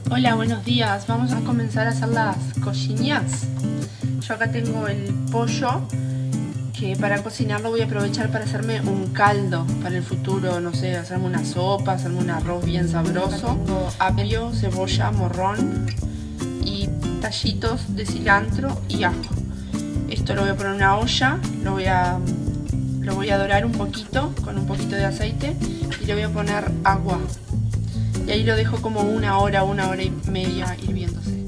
Hola, buenos días. Vamos a comenzar a hacer las coxinhas. Yo acá tengo el pollo que para cocinarlo voy a aprovechar para hacerme un caldo para el futuro, no sé, hacerme una sopa, hacerme un arroz bien sabroso. Tengo apio, cebolla, morrón y tallitos de cilantro y ajo. Esto lo voy a poner en una olla, lo voy a dorar un poquito con un poquito de aceite y le voy a poner agua. Y ahí lo dejo como una hora y media hirviéndose.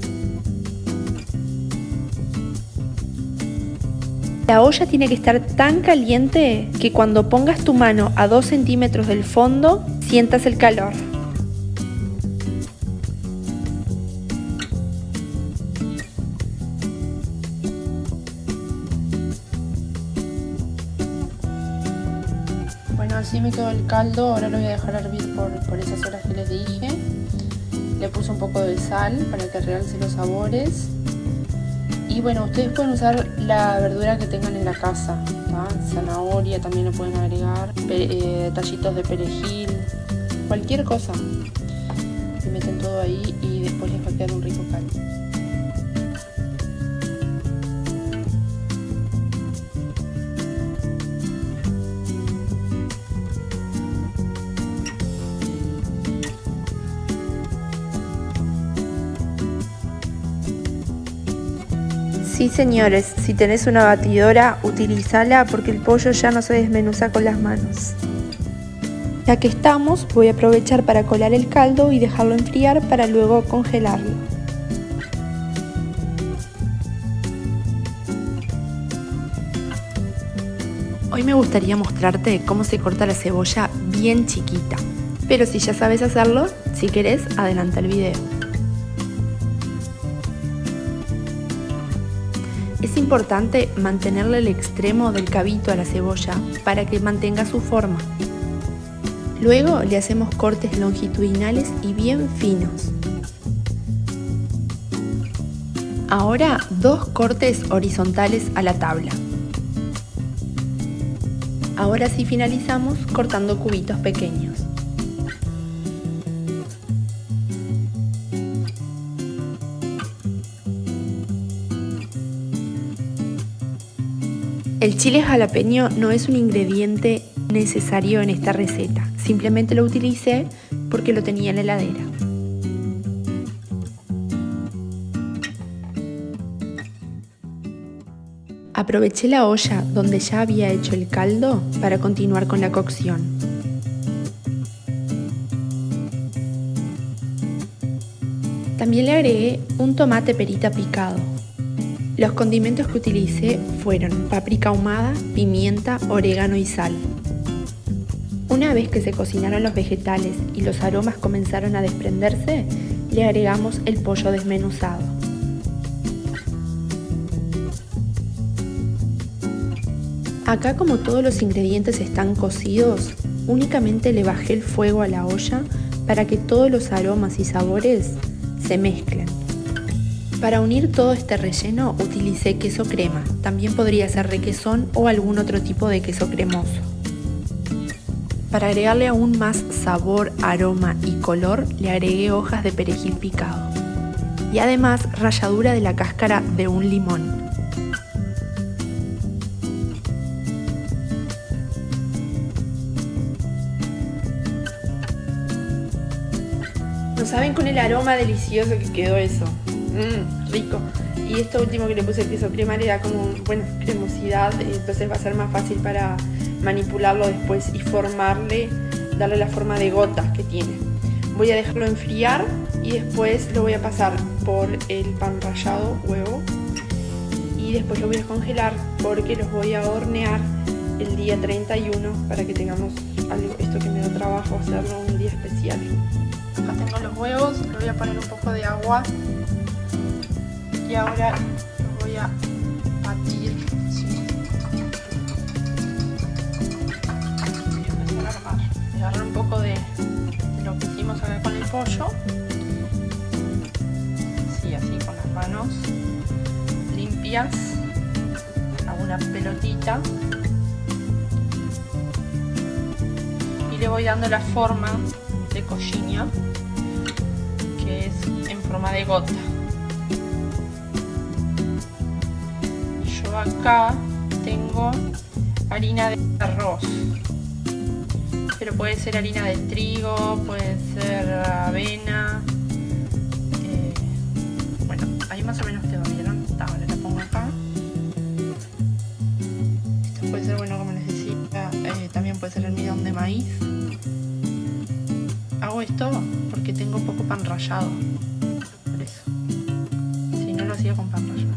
La olla tiene que estar tan caliente que cuando pongas tu mano a 2 centímetros del fondo, sientas el calor. Bueno, así me quedó el caldo. Ahora lo voy a dejar hervir por esas horas que les dije. Le puse un poco de sal para que realce los sabores. Y bueno, ustedes pueden usar la verdura que tengan en la casa, ¿tá? Zanahoria también lo pueden agregar, tallitos de perejil, cualquier cosa. Le meten todo ahí y después les va a quedar un rico caldo. Sí, señores, si tenés una batidora, utilízala porque el pollo ya no se desmenuza con las manos. Ya que estamos, voy a aprovechar para colar el caldo y dejarlo enfriar para luego congelarlo. Hoy me gustaría mostrarte cómo se corta la cebolla bien chiquita, pero si ya sabes hacerlo, si querés, adelanta el video. Es importante mantenerle el extremo del cabito a la cebolla para que mantenga su forma. Luego le hacemos cortes longitudinales y bien finos. Ahora 2 cortes horizontales a la tabla. Ahora sí finalizamos cortando cubitos pequeños. El chile jalapeño no es un ingrediente necesario en esta receta, simplemente lo utilicé porque lo tenía en la heladera. Aproveché la olla donde ya había hecho el caldo para continuar con la cocción. También le agregué un tomate perita picado. Los condimentos que utilicé fueron páprica ahumada, pimienta, orégano y sal. Una vez que se cocinaron los vegetales y los aromas comenzaron a desprenderse, le agregamos el pollo desmenuzado. Acá, como todos los ingredientes están cocidos, únicamente le bajé el fuego a la olla para que todos los aromas y sabores se mezclen. Para unir todo este relleno utilicé queso crema, también podría ser requesón o algún otro tipo de queso cremoso. Para agregarle aún más sabor, aroma y color, le agregué hojas de perejil picado y además ralladura de la cáscara de un limón. No saben con el aroma delicioso que quedó eso. Rico. Y esto último que le puse el queso crema le da como, cremosidad, entonces va a ser más fácil para manipularlo después y darle la forma de gotas que tiene. Voy a dejarlo enfriar y después lo voy a pasar por el pan rallado, huevo, y después lo voy a congelar porque los voy a hornear el día 31 para que tengamos algo, esto que me da trabajo hacerlo un día especial. Acá tengo los huevos, le voy a poner un poco de agua y ahora los voy a batir. Voy a empezar a armar. Voy a agarrar un poco de lo que hicimos acá con el pollo. Sí, así con las manos limpias. Hago una pelotita y le voy dando la forma de coxinha, que es en forma de gota. Yo acá tengo harina de arroz, pero puede ser harina de trigo, puede ser avena. Bueno, ahí más o menos quedó, ¿vieron? Ahora la pongo acá. Esto puede ser, bueno, como les decía, también puede ser almidón de maíz. Hago esto porque tengo poco pan rallado, por eso. Si no, lo hacía con pan rallado.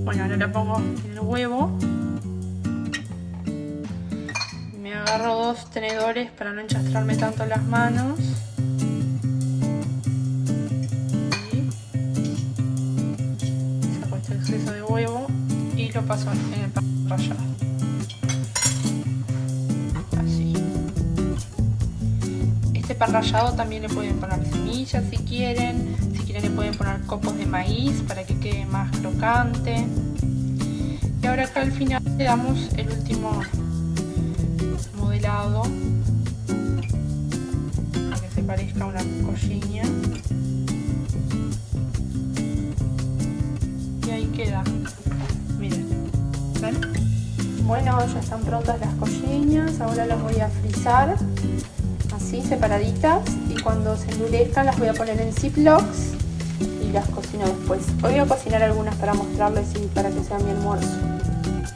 Bueno, ahora la pongo en el huevo. Me agarro 2 tenedores para no enchastrarme tanto las manos. Y saco este exceso de huevo y lo paso en el pan rallado. Así. Este pan rallado también le pueden poner semillas si quieren. Si quieren le pueden poner copos de maíz para que quede más crocante. Y ahora acá al final le damos el último modelado para que se parezca a una colliña. Y ahí queda. Miren, ¿ven? Bueno, ya están prontas las colliñas. Ahora las voy a frizar así separaditas y cuando se endurezcan las voy a poner en ziplocs y las cocino después. Hoy voy a cocinar algunas para mostrarles y para que sea mi almuerzo.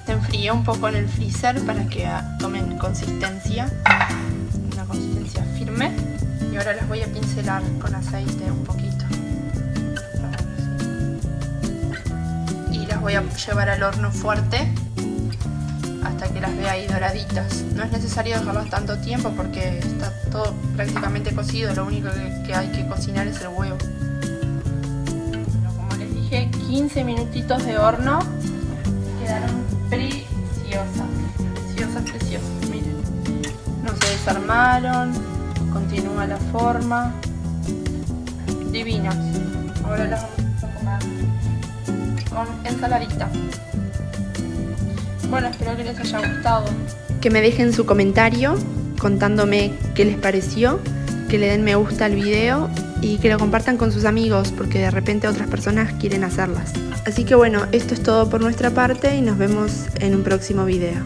Se enfrié un poco en el freezer para que tomen consistencia, una consistencia firme, y ahora las voy a pincelar con aceite un poquito y las voy a llevar al horno fuerte hasta que las vea ahí doraditas. No es necesario dejarlas tanto tiempo porque está todo prácticamente cocido, lo único que hay que cocinar es el huevo. Bueno, como les dije, 15 minutitos de horno. Quedaron preciosas, miren. No se desarmaron, continúa la forma. Divinas. Ahora las vamos a comer con ensaladita. Bueno, espero que les haya gustado. Que me dejen su comentario contándome qué les pareció, que le den me gusta al video y que lo compartan con sus amigos porque de repente otras personas quieren hacerlas. Así que bueno, esto es todo por nuestra parte y nos vemos en un próximo video.